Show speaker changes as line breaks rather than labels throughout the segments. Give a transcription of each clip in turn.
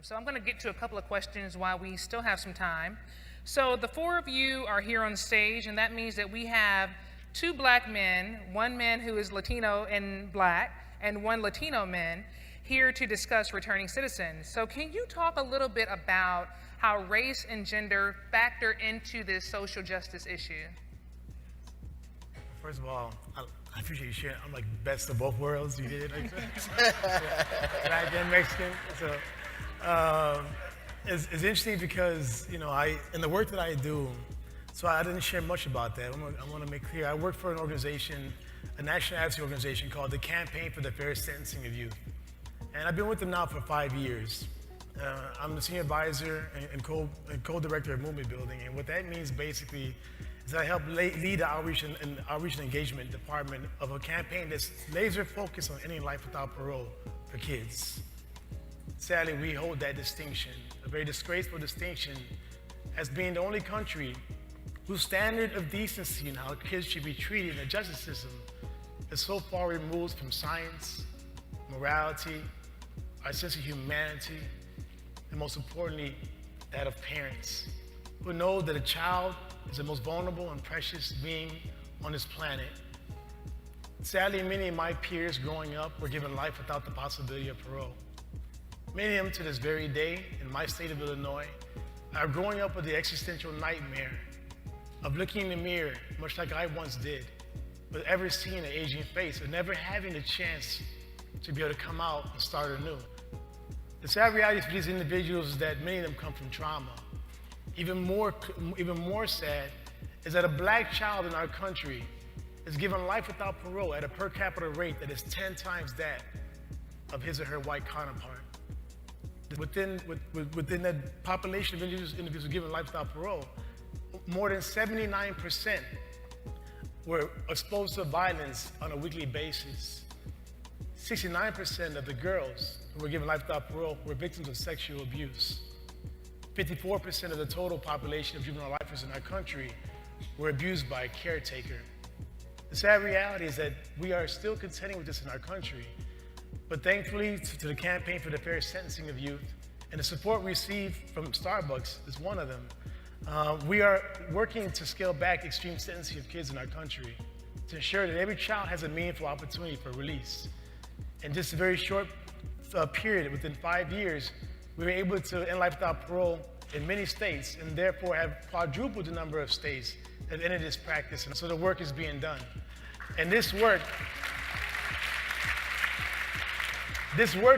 So I'm going to get to a couple of questions while we still have some time. So the four of you are here on stage, and that means that we have two black men, one man who is Latino and black, and one Latino man here to discuss returning citizens. So can you talk a little bit about how race and gender factor into this social justice issue?
First of all, I appreciate you sharing. I'm like best of both worlds. You did like black and Mexican. So it's interesting because in the work that I do, so I didn't share much about that. I want to make clear. I work for an organization, a national advocacy organization called the Campaign for the Fair Sentencing of Youth, and I've been with them now for 5 years. I'm the senior advisor and co-director of movement building, and what that means basically is I help lead the outreach and engagement department of a campaign that's laser focused on ending life without parole for kids. Sadly, we hold that distinction, a very disgraceful distinction, as being the only country whose standard of decency and how kids should be treated in the justice system is so far removed from science, morality, our sense of humanity, and most importantly, that of parents who know that a child is the most vulnerable and precious being on this planet. Sadly, many of my peers growing up were given life without the possibility of parole. Many of them to this very day in my state of Illinois are growing up with the existential nightmare of looking in the mirror, much like I once did, but ever seeing an aging face and never having the chance to be able to come out and start anew. The sad reality for these individuals is that many of them come from trauma. Even more sad is that a black child in our country is given life without parole at a per capita rate that is 10 times that of his or her white counterpart. Within that population of individuals given life without parole, more than 79% were exposed to violence on a weekly basis. 69% of the girls who were given life without parole were victims of sexual abuse. 54% of the total population of juvenile lifers in our country were abused by a caretaker. The sad reality is that we are still contending with this in our country, but thankfully to the Campaign for the Fair Sentencing of Youth and the support we receive from Starbucks is one of them, we are working to scale back extreme sentencing of kids in our country to ensure that every child has a meaningful opportunity for release. In just a very short period, within 5 years, we were able to end life without parole in many states and therefore have quadrupled the number of states that have ended this practice. And so the work is being done. And this work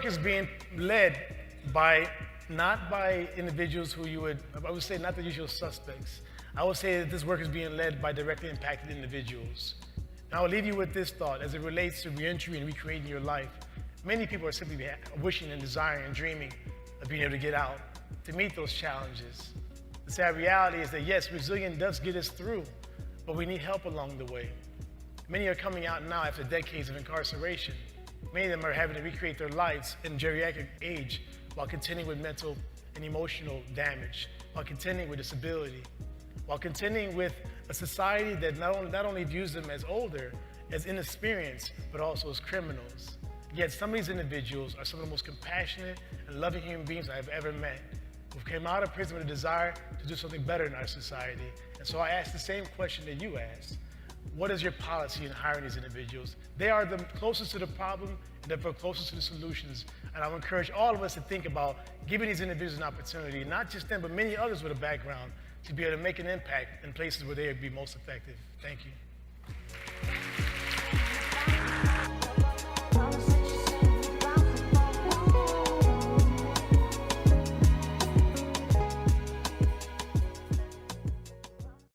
is being led by, not by individuals who I would say not the usual suspects. I would say that this work is being led by directly impacted individuals. And I will leave you with this thought as it relates to reentry and recreating your life. Many people are simply wishing and desiring and dreaming of being able to get out, to meet those challenges. The sad reality is that yes, resilience does get us through, but we need help along the way. Many are coming out now after decades of incarceration. Many of them are having to recreate their lives in geriatric age while contending with mental and emotional damage, while contending with disability, while contending with a society that not only views them as older, as inexperienced, but also as criminals. Yet some of these individuals are some of the most compassionate and loving human beings I've ever met, who came out of prison with a desire to do something better in our society. And so I ask the same question that you asked. What is your policy in hiring these individuals? They are the closest to the problem and therefore closest to the solutions. And I would encourage all of us to think about giving these individuals an opportunity, not just them, but many others with a background, to be able to make an impact in places where they would be most effective. Thank you.